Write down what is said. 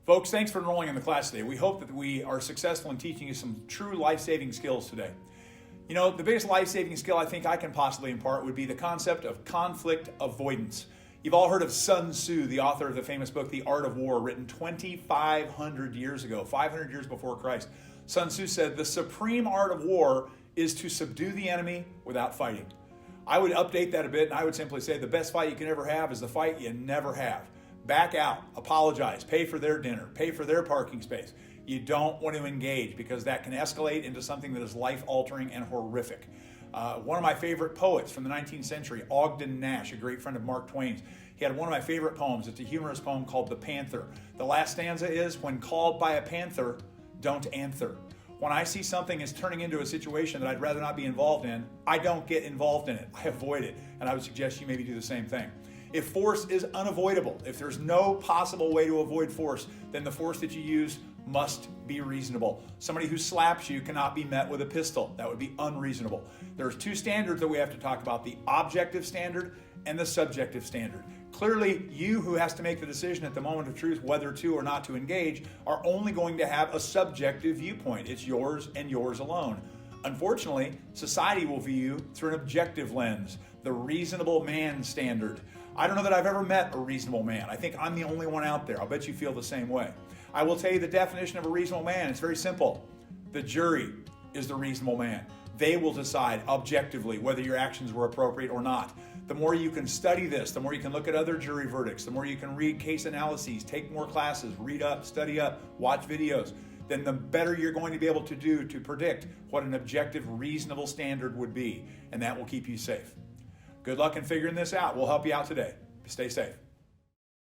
Folks, thanks for enrolling in the class today. We hope that we are successful in teaching you some true life-saving skills today. You know, the biggest life-saving skill I think I can possibly impart would be the concept of conflict avoidance. You've all heard of Sun Tzu, the author of the famous book, The Art of War, written 2,500 years ago, 500 years before Christ. Sun Tzu said, the supreme art of war is to subdue the enemy without fighting. I would update that a bit, and I would simply say the best fight you can ever have is the fight you never have. Back out, apologize, pay for their dinner, pay for their parking space. You don't want to engage because that can escalate into something that is life-altering and horrific. One of my favorite poets from the 19th century, Ogden Nash, a great friend of Mark Twain's, he had one of my favorite poems. It's a humorous poem called The Panther. The last stanza is, when called by a panther, don't answer. When I see something is turning into a situation that I'd rather not be involved in, I don't get involved in it. I avoid it. And I would suggest you maybe do the same thing. If force is unavoidable, if there's no possible way to avoid force, then the force that you use must be reasonable. Somebody who slaps you cannot be met with a pistol. That would be unreasonable. There's two standards that we have to talk about, the objective standard and the subjective standard. Clearly, you who has to make the decision at the moment of truth whether to or not to engage are only going to have a subjective viewpoint. It's yours and yours alone. Unfortunately, society will view you through an objective lens, the reasonable man standard. I don't know that I've ever met a reasonable man. I think I'm the only one out there. I'll bet you feel the same way. I will tell you the definition of a reasonable man. It's very simple. The jury is the reasonable man. They will decide objectively whether your actions were appropriate or not. The more you can study this, the more you can look at other jury verdicts, the more you can read case analyses, take more classes, read up, study up, watch videos, then the better you're going to be able to do to predict what an objective, reasonable standard would be. And that will keep you safe. Good luck in figuring this out. We'll help you out today. Stay safe.